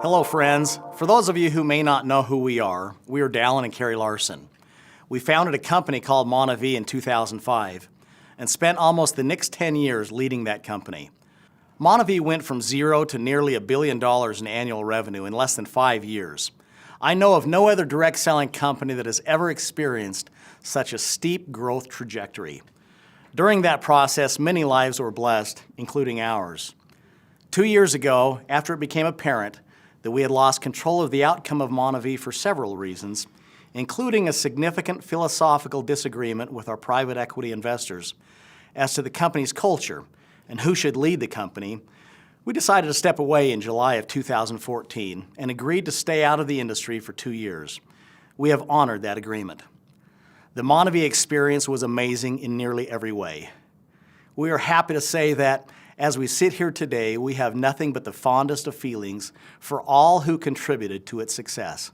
Hello, friends. For those of you who may not know who we are Dallin and Karree Larsen. We founded a company called Monavie in 2005 and spent almost the next 10 years leading that company. Monavie went from zero to nearly $1 billion in annual revenue in less than 5 years. I know of no other direct selling company that has ever experienced such a steep growth trajectory. During that process, many lives were blessed, including ours. 2 years ago, after it became apparent that we had lost control of the outcome of Monavie for several reasons, including a significant philosophical disagreement with our private equity investors as to the company's culture and who should lead the company, we decided to step away in July of 2014 and agreed to stay out of the industry for 2 years. We have honored that agreement. The Monavie experience was amazing in nearly every way. We are happy to say that as we sit here today, we have nothing but the fondest of feelings for all who contributed to its success.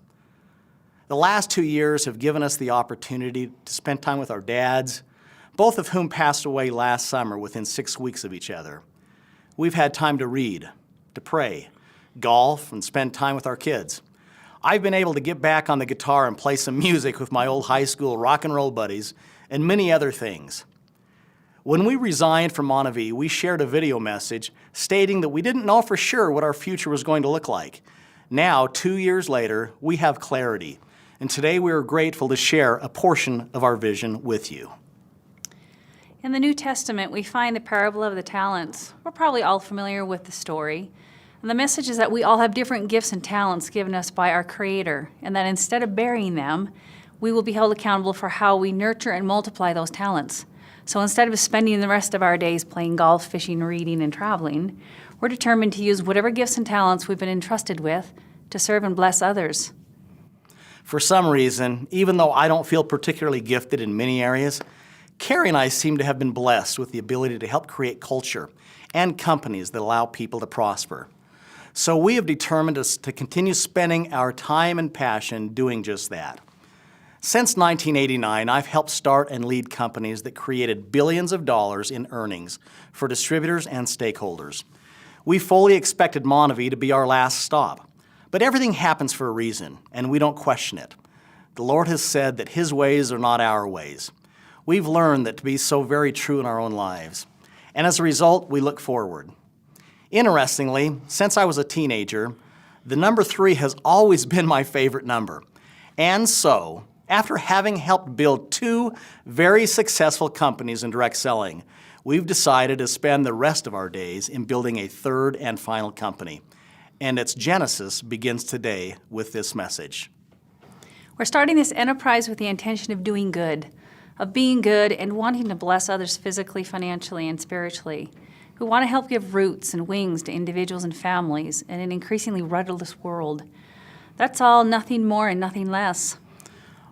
The last 2 years have given us the opportunity to spend time with our dads, both of whom passed away last summer within 6 weeks of each other. We've had time to read, to pray, golf, and spend time with our kids. I've been able to get back on the guitar and play some music with my old high school rock and roll buddies and many other things. When we resigned from Monavie, we shared a video message stating that we didn't know for sure what our future was going to look like. Now, 2 years later, we have clarity, and today we are grateful to share a portion of our vision with you. In the New Testament, we find the parable of the talents. We're probably all familiar with the story. And the message is that we all have different gifts and talents given us by our Creator, and that instead of burying them, we will be held accountable for how we nurture and multiply those talents. So instead of spending the rest of our days playing golf, fishing, reading, and traveling, we're determined to use whatever gifts and talents we've been entrusted with to serve and bless others. For some reason, even though I don't feel particularly gifted in many areas, Karree and I seem to have been blessed with the ability to help create culture and companies that allow people to prosper. So we have determined to continue spending our time and passion doing just that. Since 1989, I've helped start and lead companies that created billions of dollars in earnings for distributors and stakeholders. We fully expected Monavie to be our last stop, but everything happens for a reason, and we don't question it. The Lord has said that His ways are not our ways. We've learned that to be so very true in our own lives, and as a result, we look forward. Interestingly, since I was a teenager, the number 3 has always been my favorite number. And so, after having helped build 2 very successful companies in direct selling, we've decided to spend the rest of our days in building a 3rd and final company. And its genesis begins today with this message. We're starting this enterprise with the intention of doing good, of being good and wanting to bless others physically, financially, and spiritually. We want to help give roots and wings to individuals and families in an increasingly rudderless world. That's all, nothing more and nothing less.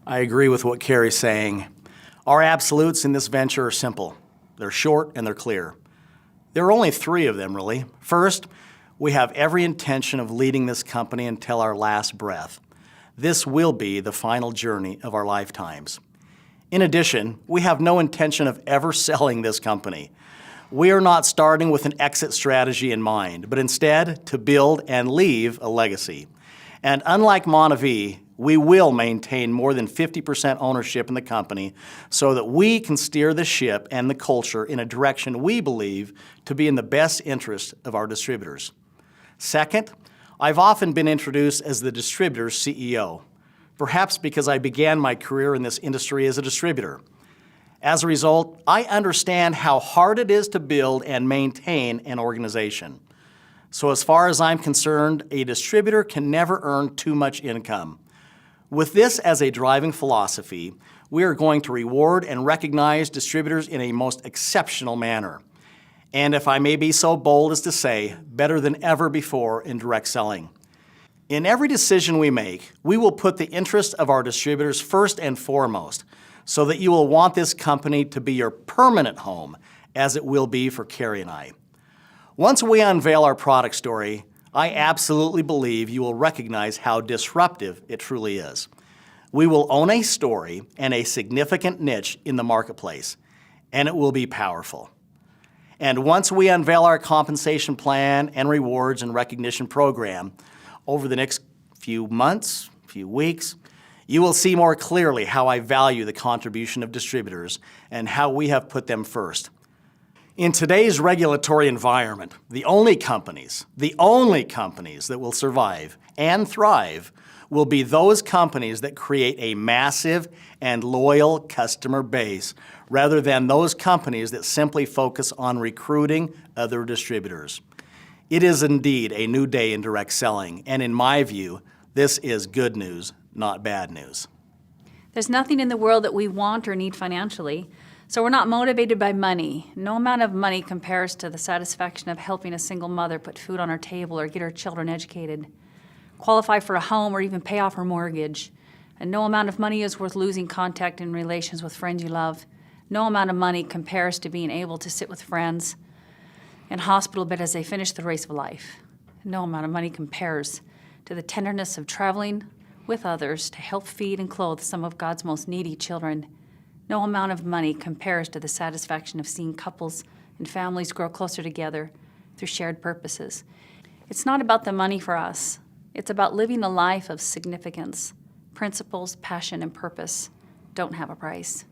I agree with what Karree's saying. Our absolutes in this venture are simple. They're short and they're clear. There are only 3 of them, really. First, we have every intention of leading this company until our last breath. This will be the final journey of our lifetimes. In addition, we have no intention of ever selling this company. We are not starting with an exit strategy in mind, but instead to build and leave a legacy. And unlike Monavie, we will maintain more than 50% ownership in the company so that we can steer the ship and the culture in a direction we believe to be in the best interest of our distributors. Second, I've often been introduced as the distributor's CEO, perhaps because I began my career in this industry as a distributor. As a result, I understand how hard it is to build and maintain an organization. So as far as I'm concerned, a distributor can never earn too much income. With this as a driving philosophy, we are going to reward and recognize distributors in a most exceptional manner. And if I may be so bold as to say, better than ever before in direct selling. In every decision we make, we will put the interest of our distributors first and foremost, so that you will want this company to be your permanent home, as it will be for Karree and I. Once we unveil our product story, I absolutely believe you will recognize how disruptive it truly is. We will own a story and a significant niche in the marketplace, and it will be powerful. And once we unveil our compensation plan and rewards and recognition program, over the next few months, few weeks, you will see more clearly how I value the contribution of distributors and how we have put them first. In today's regulatory environment, the only companies that will survive and thrive will be those companies that create a massive and loyal customer base rather than those companies that simply focus on recruiting other distributors. It is indeed a new day in direct selling, and in my view, this is good news, not bad news. There's nothing in the world that we want or need financially, so we're not motivated by money. No amount of money compares to the satisfaction of helping a single mother put food on her table or get her children educated, qualify for a home, or even pay off her mortgage. And no amount of money is worth losing contact and relations with friends you love. No amount of money compares to being able to sit with friends in hospital bed as they finish the race of life. No amount of money compares to the tenderness of traveling with others to help feed and clothe some of God's most needy children. No amount of money compares to the satisfaction of seeing couples and families grow closer together through shared purposes. It's not about the money for us. It's about living a life of significance. Principles, passion, and purpose don't have a price.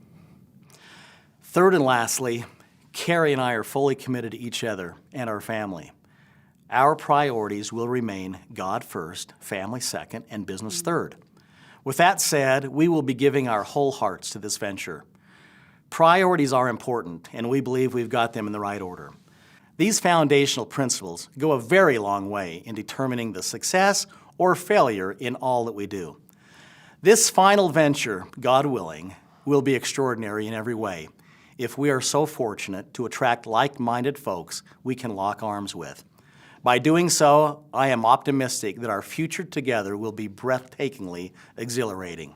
Third and lastly, Karree and I are fully committed to each other and our family. Our priorities will remain God first, family second, and business third. With that said, we will be giving our whole hearts to this venture. Priorities are important, and we believe we've got them in the right order. These foundational principles go a very long way in determining the success or failure in all that we do. This final venture, God willing, will be extraordinary in every way if we are so fortunate to attract like-minded folks we can lock arms with. By doing so, I am optimistic that our future together will be breathtakingly exhilarating.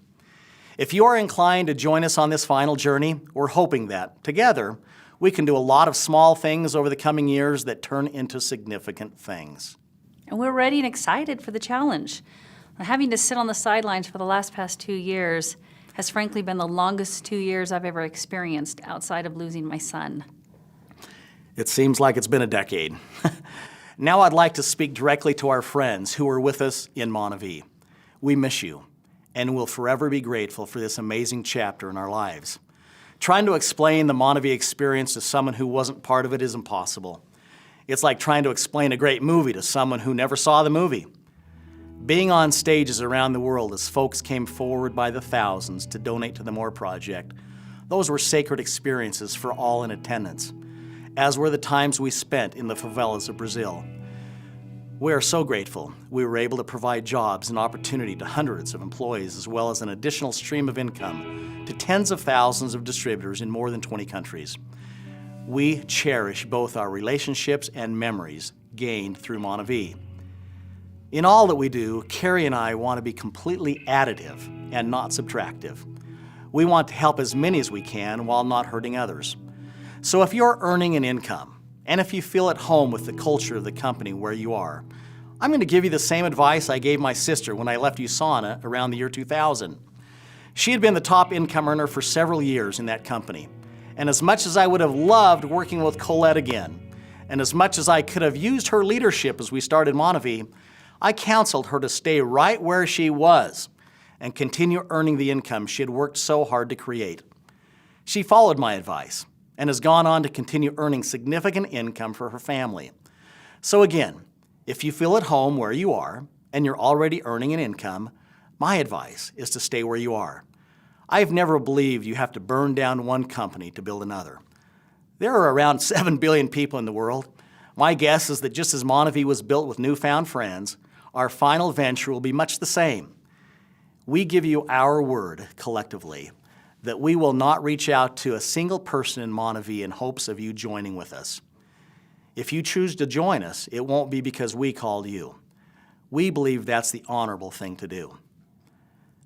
If you are inclined to join us on this final journey, we're hoping that, together, we can do a lot of small things over the coming years that turn into significant things. And we're ready and excited for the challenge. Having to sit on the sidelines for the past 2 years has frankly been the longest 2 years I've ever experienced outside of losing my son. It seems like it's been a decade. Now I'd like to speak directly to our friends who were with us in Monavie. We miss you, and we'll forever be grateful for this amazing chapter in our lives. Trying to explain the Monavie experience to someone who wasn't part of it is impossible. It's like trying to explain a great movie to someone who never saw the movie. Being on stages around the world as folks came forward by the thousands to donate to the More Project, those were sacred experiences for all in attendance, as were the times we spent in the favelas of Brazil. We are so grateful we were able to provide jobs and opportunity to hundreds of employees as well as an additional stream of income to tens of thousands of distributors in more than 20 countries. We cherish both our relationships and memories gained through Monavie. In all that we do, Karree and I want to be completely additive and not subtractive. We want to help as many as we can while not hurting others. So if you're earning an income, and if you feel at home with the culture of the company where you are, I'm going to give you the same advice I gave my sister when I left USANA around the year 2000. She had been the top income earner for several years in that company. And as much as I would have loved working with Colette again, and as much as I could have used her leadership as we started Monavie, I counseled her to stay right where she was and continue earning the income she had worked so hard to create. She followed my advice and has gone on to continue earning significant income for her family. So again, if you feel at home where you are and you're already earning an income, my advice is to stay where you are. I've never believed you have to burn down one company to build another. There are around 7 billion people in the world. My guess is that just as Monavie was built with newfound friends, our final venture will be much the same. We give you our word collectively that we will not reach out to a single person in Monavie in hopes of you joining with us. If you choose to join us, it won't be because we called you. We believe that's the honorable thing to do.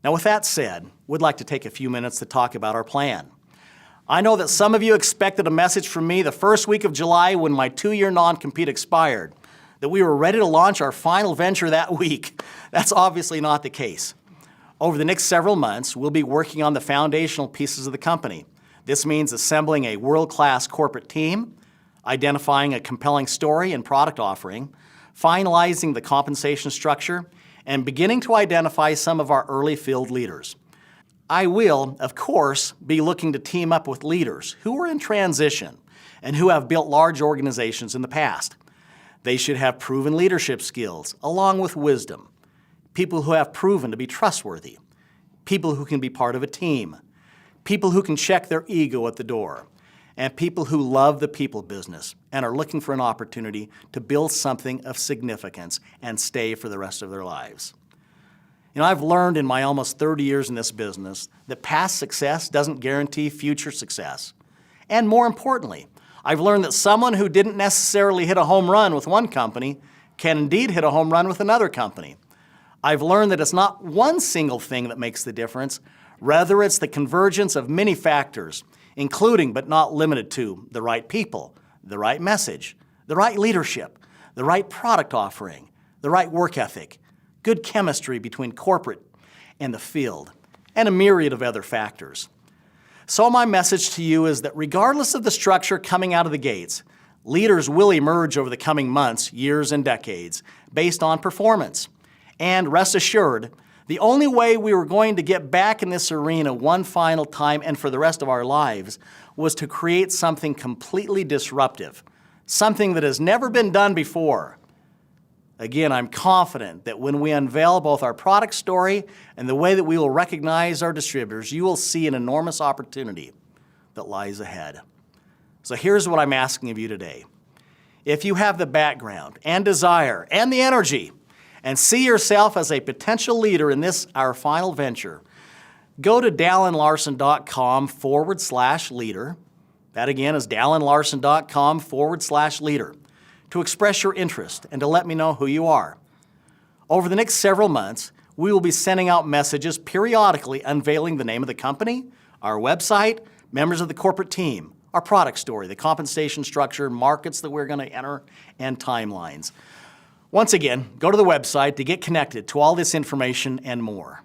Now with that said, we'd like to take a few minutes to talk about our plan. I know that some of you expected a message from me the first week of July when my 2-year non-compete expired, that we were ready to launch our final venture that week. That's obviously not the case. Over the next several months, we'll be working on the foundational pieces of the company. This means assembling a world-class corporate team, identifying a compelling story and product offering, finalizing the compensation structure, and beginning to identify some of our early field leaders. I will, of course, be looking to team up with leaders who are in transition and who have built large organizations in the past. They should have proven leadership skills along with wisdom, people who have proven to be trustworthy, people who can be part of a team, people who can check their ego at the door, and people who love the people business and are looking for an opportunity to build something of significance and stay for the rest of their lives. You know, I've learned in my almost 30 years in this business that past success doesn't guarantee future success. And more importantly, I've learned that someone who didn't necessarily hit a home run with one company can indeed hit a home run with another company. I've learned that it's not one single thing that makes the difference. Rather, it's the convergence of many factors, including but not limited to the right people, the right message, the right leadership, the right product offering, the right work ethic, good chemistry between corporate and the field, and a myriad of other factors. So my message to you is that regardless of the structure coming out of the gates, leaders will emerge over the coming months, years, and decades based on performance. And rest assured, the only way we were going to get back in this arena one final time and for the rest of our lives was to create something completely disruptive, something that has never been done before. Again, I'm confident that when we unveil both our product story and the way that we will recognize our distributors, you will see an enormous opportunity that lies ahead. So here's what I'm asking of you today. If you have the background and desire and the energy and see yourself as a potential leader in this, our final venture, go to dallinlarsen.com/leader. That again is dallinlarsen.com/leader to express your interest and to let me know who you are. Over the next several months, we will be sending out messages periodically unveiling the name of the company, our website, members of the corporate team, our product story, the compensation structure, markets that we're going to enter, and timelines. Once again, go to the website to get connected to all this information and more.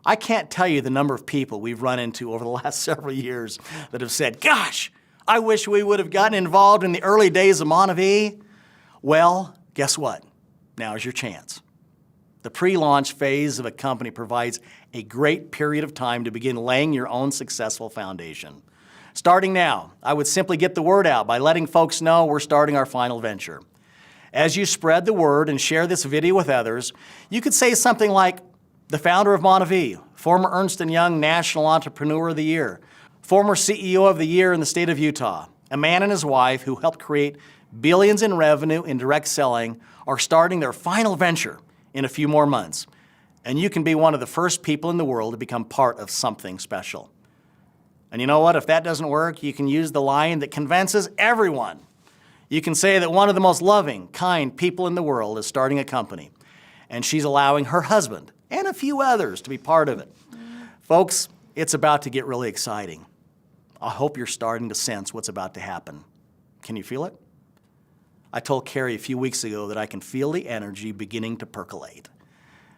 I can't tell you the number of people we've run into over the last several years that have said, gosh, I wish we would have gotten involved in the early days of Monavie. Well, guess what? Now's your chance. The pre-launch phase of a company provides a great period of time to begin laying your own successful foundation. Starting now, I would simply get the word out by letting folks know we're starting our final venture. As you spread the word and share this video with others, you could say something like, the founder of Monavie, former Ernst & Young National Entrepreneur of the Year, former CEO of the Year in the state of Utah, a man and his wife who helped create billions in revenue in direct selling, are starting their final venture in a few more months. And you can be one of the first people in the world to become part of something special. And you know what? If that doesn't work, you can use the line that convinces everyone. You can say that one of the most loving, kind people in the world is starting a company, and she's allowing her husband and a few others to be part of it. Folks, it's about to get really exciting. I hope you're starting to sense what's about to happen. Can you feel it? I told Karree a few weeks ago that I can feel the energy beginning to percolate.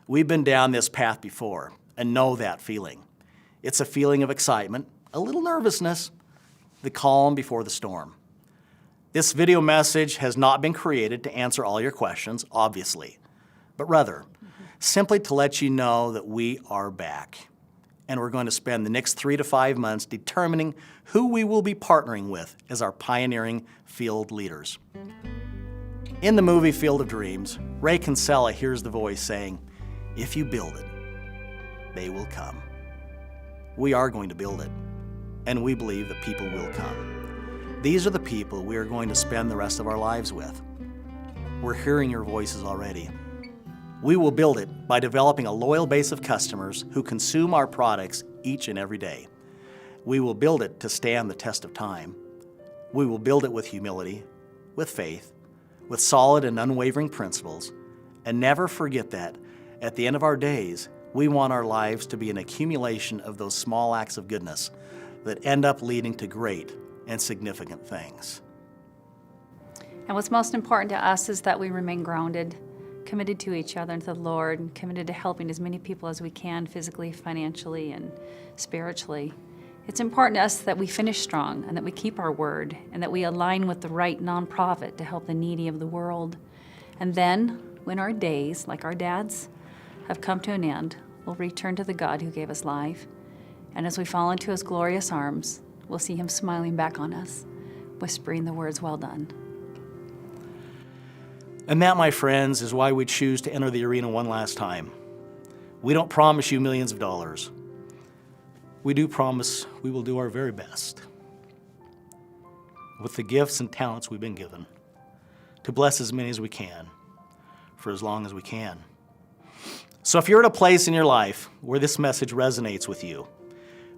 We've been down this path before and know that feeling. It's a feeling of excitement, a little nervousness, the calm before the storm. This video message has not been created to answer all your questions, obviously, but rather simply to let you know that we are back. And we're going to spend the next 3 to 5 months determining who we will be partnering with as our pioneering field leaders. In the movie Field of Dreams, Ray Kinsella hears the voice saying, if you build it, they will come. We are going to build it, and we believe that people will come. These are the people we are going to spend the rest of our lives with. We're hearing your voices already. We will build it by developing a loyal base of customers who consume our products each and every day. We will build it to stand the test of time. We will build it with humility, with faith, with solid and unwavering principles, and never forget that at the end of our days, we want our lives to be an accumulation of those small acts of goodness that end up leading to great and significant things. And what's most important to us is that we remain grounded, committed to each other and to the Lord, and committed to helping as many people as we can physically, financially, and spiritually. It's important to us that we finish strong and that we keep our word and that we align with the right nonprofit to help the needy of the world. And then when our days, like our dad's, have come to an end, we'll return to the God who gave us life. And as we fall into his glorious arms, we'll see him smiling back on us, whispering the words, "Well done." And that, my friends, is why we choose to enter the arena one last time. We don't promise you millions of dollars. We do promise we will do our very best with the gifts and talents we've been given to bless as many as we can for as long as we can. So if you're at a place in your life where this message resonates with you,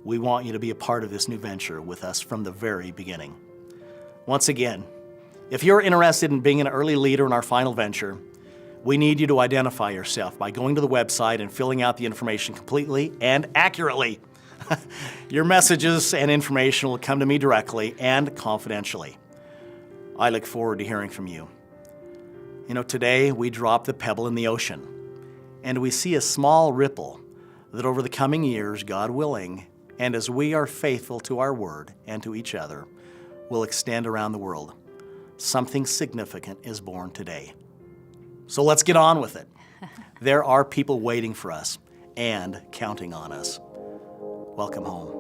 we want you to be a part of this new venture with us from the very beginning. Once again, if you're interested in being an early leader in our final venture, we need you to identify yourself by going to the website and filling out the information completely and accurately. Your messages and information will come to me directly and confidentially. I look forward to hearing from you. You know, today we drop the pebble in the ocean, and we see a small ripple that over the coming years, God willing, and as we are faithful to our word and to each other, will extend around the world. Something significant is born today. So let's get on with it. There are people waiting for us and counting on us. Welcome home.